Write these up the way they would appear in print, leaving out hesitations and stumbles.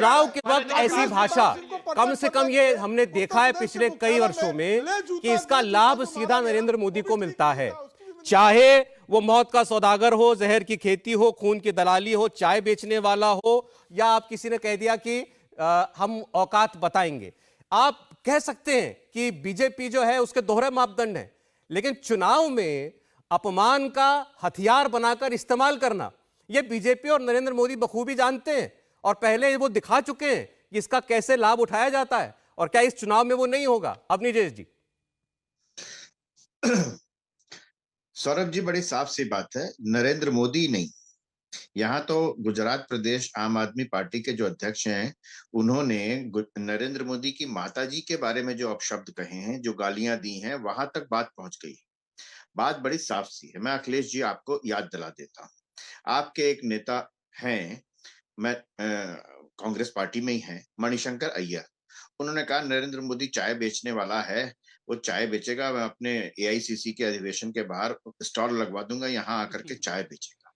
चुनाव के वक्त ऐसी भाषा, कम से कम ये हमने देखा है पिछले कई वर्षों में कि इसका लाभ सीधा नरेंद्र मोदी को मिलता है। चाहे वो मौत का सौदागर हो, जहर की खेती हो, खून की दलाली हो, चाय बेचने वाला हो, या आप किसी ने कह दिया कि हम औकात बताएंगे। आप कह सकते हैं कि बीजेपी जो है उसके दोहरे मापदंड हैं, लेकिन चुनाव में अपमान का हथियार बनाकर इस्तेमाल करना, यह बीजेपी और नरेंद्र मोदी बखूबी जानते हैं और पहले वो दिखा चुके हैं कि इसका कैसे लाभ उठाया जाता है। और क्या इस चुनाव में वो नहीं होगा? अवनीश जी। सौरभ जी, बड़ी साफ सी बात है, नरेंद्र मोदी नहीं, यहाँ तो गुजरात प्रदेश आम आदमी पार्टी के जो अध्यक्ष हैं, उन्होंने नरेंद्र मोदी की माताजी के बारे में जो अपशब्द कहे हैं, जो गालियां दी हैं, वहां तक बात पहुंच गई। बात बड़ी साफ सी है। मैं अखिलेश जी आपको याद दिला देता हूँ। आपके एक नेता हैं, मैं कांग्रेस पार्टी में ही हैं, मणिशंकर अय्यर। उन्होंने कहा नरेंद्र मोदी चाय बेचने वाला है, वो चाय बेचेगा, मैं अपने एआईसीसी के अधिवेशन के बाहर स्टॉल लगवा दूंगा, यहाँ आकर के चाय बेचेगा।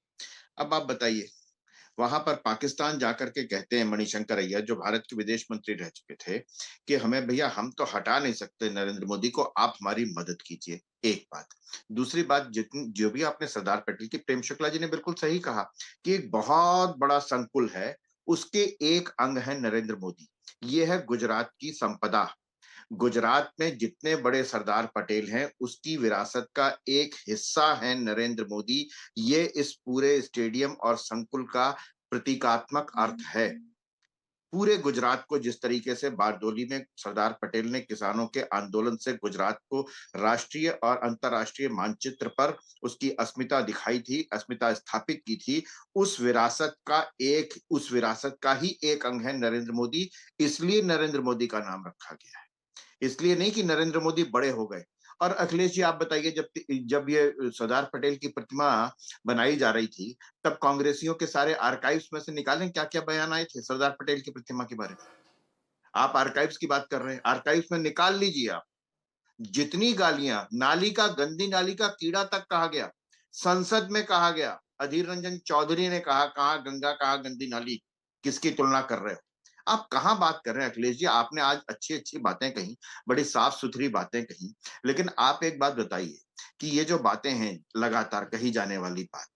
अब आप बताइए, वहां पर पाकिस्तान जाकर के कहते हैं मणिशंकर अय्यर, जो भारत के विदेश मंत्री रह चुके थे, कि हमें भैया, हम तो हटा नहीं सकते नरेंद्र मोदी को, आप हमारी मदद कीजिए। एक बात। दूसरी बात, जितनी जो भी आपने सरदार पटेल की, प्रेम शुक्ला जी ने बिल्कुल सही कहा कि एक बहुत बड़ा संकुल है, उसके एक अंग है नरेंद्र मोदी। ये है गुजरात की संपदा। गुजरात में जितने बड़े सरदार पटेल हैं, उसकी विरासत का एक हिस्सा है नरेंद्र मोदी। ये इस पूरे स्टेडियम और संकुल का प्रतीकात्मक अर्थ है। पूरे गुजरात को जिस तरीके से बारडोली में सरदार पटेल ने किसानों के आंदोलन से गुजरात को राष्ट्रीय और अंतर्राष्ट्रीय मानचित्र पर उसकी अस्मिता दिखाई थी, अस्मिता स्थापित की थी, उस विरासत का ही एक अंग है नरेंद्र मोदी। इसलिए नरेंद्र मोदी का नाम रखा गया है, इसलिए नहीं कि नरेंद्र मोदी बड़े हो गए। और अखिलेश जी आप बताइए, जब जब ये सरदार पटेल की प्रतिमा बनाई जा रही थी, तब कांग्रेसियों के सारे आर्काइव्स में से निकालें क्या क्या बयान आए थे सरदार पटेल की प्रतिमा के बारे में। आप आर्काइव्स की बात कर रहे हैं, आर्काइव्स में निकाल लीजिए आप। जितनी गालियां, नाली का, गंदी नाली का कीड़ा तक कहा गया, संसद में कहा गया। अधीर रंजन चौधरी ने कहा, कहा गंगा, कहा गंदी नाली, किसकी तुलना कर रहे हो आप? कहां बात कर रहे हैं अखिलेश जी? आपने आज अच्छी अच्छी बातें कही, बड़ी साफ सुथरी बातें कही, लेकिन आप एक बात बताइए कि ये जो बातें हैं लगातार कही जाने वाली बात,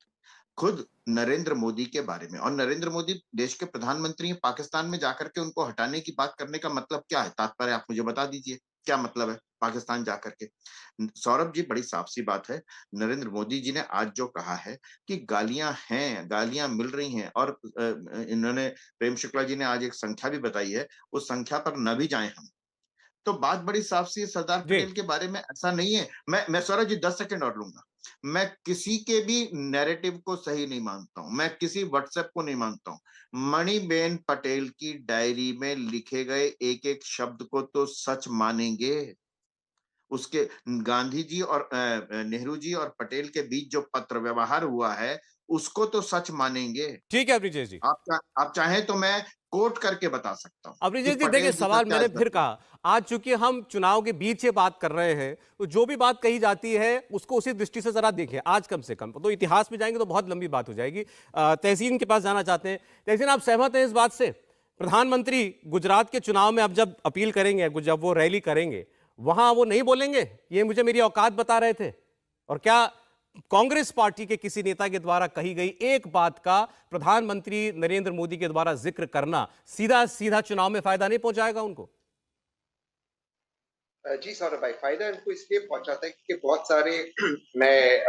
खुद नरेंद्र मोदी के बारे में, और नरेंद्र मोदी देश के प्रधानमंत्री हैं, पाकिस्तान में जाकर के उनको हटाने की बात करने का मतलब क्या है? तात्पर्य आप मुझे बता दीजिए, क्या मतलब है पाकिस्तान जाकर के? सौरभ जी, बड़ी साफ सी बात है, नरेंद्र मोदी जी ने आज जो कहा है कि गालियां हैं, गालियां मिल रही हैं, और इन्होंने, प्रेम शुक्ला जी ने आज एक संख्या भी बताई है, उस संख्या पर न भी जाएं हम, तो बात बड़ी साफ सी है। सरदार जी। पटेल के बारे में ऐसा नहीं है। मैं सौरभ जी 10 सेकंड और लूंगा। मैं किसी के भी नैरेटिव को सही नहीं मानता हूं, मैं किसी व्हाट्सएप को नहीं मानता हूं। मणिबेन पटेल की डायरी में लिखे गए एक एक शब्द को तो सच मानेंगे। उसके, गांधी जी और नेहरू जी और पटेल के बीच जो पत्र व्यवहार हुआ है, उसको तो सच मानेंगे। ठीक है अवनीश जी। आप चाहें तो मैं कोट करके बता सकता हूँ कि अवनीश जी देखिए, पटेल जी का सवाल क्या मैंने फिर स्टेटमेंट। कहा, आज चूंकि हम चुनाव के बीच ये बात कर रहे हैं, तो जो भी बात कही जाती है उसको उसी दृष्टि से जरा देखें। आज कम से कम तो इतिहास में जाएंगे तो बहुत लंबी बात हो जाएगी। तहसीन के पास जाना चाहते हैं। तहसीन, आप सहमत हैं इस बात से? प्रधानमंत्री गुजरात के चुनाव में अब जब अपील करेंगे, जब वो रैली करेंगे, वहां वो नहीं बोलेंगे ये मुझे मेरी औकात बता रहे थे? और क्या कांग्रेस पार्टी के किसी नेता के द्वारा कही गई एक बात का प्रधानमंत्री नरेंद्र मोदी के द्वारा जिक्र करना सीधा सीधा चुनाव में फायदा नहीं पहुंचाएगा उनको? जी सौरभ भाई, फायदा इनको इसलिए पहुंचाता है क्योंकि बहुत सारे मैं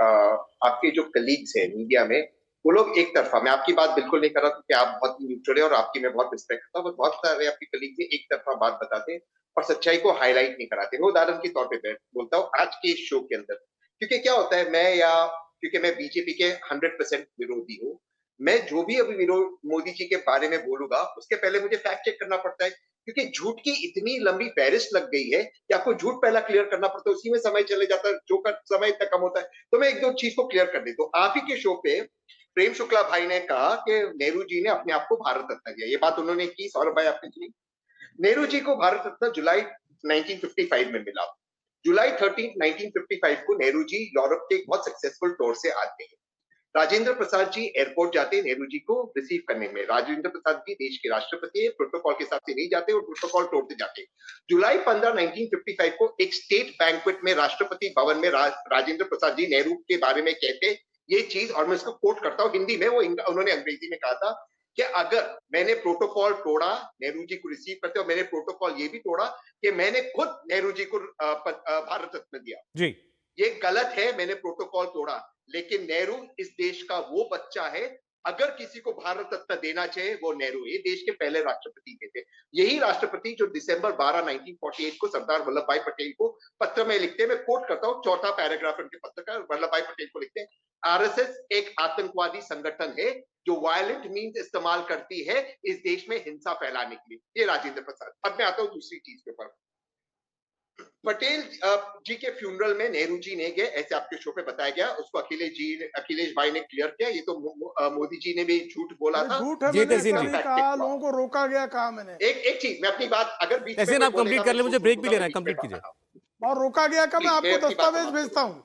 आपके जो कलीग्स हैं मीडिया में, वो लोग एक तरफा, मैं आपकी बात बिल्कुल नहीं कर रहा क्योंकि आप बहुत न्यूट्रल है और आपकी मैं बहुत रिस्पेक्ट करता हूँ, बहुत सारे आपके कलीग्स एक तरफा बात बताते हैं और सच्चाई को हाईलाइट नहीं कराते। मैं उदाहरण के तौर पे बोलता हूँ आज के इस शो के अंदर, क्योंकि क्या होता है, क्योंकि मैं बीजेपी के 100% विरोधी हूँ, मैं जो भी अभी विरोध मोदी जी के बारे में बोलूंगा उसके पहले मुझे फैक्ट चेक करना पड़ता है, क्योंकि झूठ की इतनी लंबी फहरिस्त लग गई है कि आपको झूठ पहला क्लियर करना पड़ता है, उसी में समय चले जाता है, जो का समय इतना कम होता है। तो मैं एक दो चीज को क्लियर कर देता हूँ। आप ही के शो पे प्रेम शुक्ला भाई ने कहा कि नेहरू जी ने अपने आप को भारत रत्न दिया, ये बात उन्होंने की, सौरभ भाई आपने सुनी? नेहरू जी को भारत रत्न जुलाई 1955 में मिला। जुलाई 13 1955 को नेहरू जी यूरोप के एक बहुत सक्सेसफुल टूर से आते हैं। राजेंद्र प्रसाद जी एयरपोर्ट जाते हैं नेहरू जी को रिसीव करने में। राजेंद्र प्रसाद जी देश के राष्ट्रपति है, प्रोटोकॉल के हिसाब से नहीं जाते और प्रोटोकॉल तोड़ते जाते। जुलाई 15, 1955 को एक स्टेट बैंक्वेट में राष्ट्रपति भवन में राजेंद्र प्रसाद जी नेहरू के बारे में कहते ये चीज, और मैं इसको कोट करता हूँ हिंदी में, वो उन्होंने अंग्रेजी में कहा था कि अगर मैंने प्रोटोकॉल तोड़ा नेहरू जी को रिसीव करते, और मैंने प्रोटोकॉल ये भी तोड़ा कि मैंने खुद नेहरू जी को भारत रत्न दिया जी, ये गलत है, मैंने प्रोटोकॉल तोड़ा। लेकिन नेहरू इस देश का वो बच्चा है, अगर किसी को भारत रत्न देना चाहिए वो नेहरू, ये देश के पहले राष्ट्रपति थे। यही राष्ट्रपति जो दिसंबर 12, 1948 को सरदार वल्लभ भाई पटेल को पत्र में लिखते हैं, मैं कोट करता हूं, चौथा पैराग्राफ उनके पत्र का, वल्लभ भाई पटेल को लिखते हैं, आरएसएस एक आतंकवादी संगठन है जो वायलेंट मीन्स इस्तेमाल करती है इस देश में हिंसा फैलाने के लिए। ये राजेंद्र प्रसाद। अब मैं आता हूं दूसरी चीज के ऊपर। पटेल जी के फ्यूनरल में नेहरू जी नहीं गए, ऐसे आपके शो पे बताया गया, उसको अखिलेश भाई ने क्लियर किया। ये तो मोदी जी ने भी झूठ बोला था। झूठ है, जी, मैंने तहसीन कभी जी। कहा, लोगों को रोका गया, कहा मैंने। एक चीज मैं अपनी बात अगर बीच में तहसीन आप कोई कंप्लीट बोलेगा, कर ले, मैं मुझे ब्रेक भी बोलूंगा, लेना है, बीच में कंप्लीट बात कीजिए। बताऊं। और रोका गया का मैं आपको अपनी बात दस्तावेज समाप्त भेजता हूँ।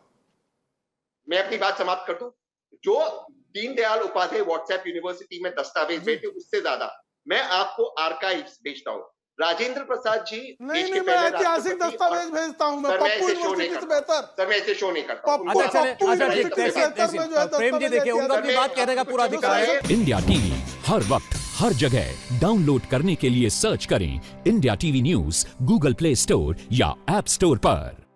मैं अपनी बात समाप्त कर दूं। जो दीनदयाल उपाध्याय व्हाट्सएप यूनिवर्सिटी में दस्तावेज भेजे, उससे ज्यादा मैं आपको आर्काइव्स भेजता हूँ। राजेंद्र प्रसाद जी नहीं देश के नहीं, मैं पहले ऐतिहासिक राष्ट्रपति दस्तावेज और- भेजता हूँ मैं, सर, मैं पप्पू ऐसे शो नहीं यूनिवर्सिटी से करता। बेहतर। सर मैं ऐसे शो नहीं करता हूं। पप्पू- अच्छा चले, पप्पू अच्छा ठीक, यूनिवर्सिटी से तहसीन में जो है प्रेम जी देखिए, उनका अपनी बात कहने का पूरा अधिकार है। इंडिया टीवी हर वक्त हर जगह डाउनलोड करने के लिए सर्च करें India TV news Google play store या ऐप स्टोर पर।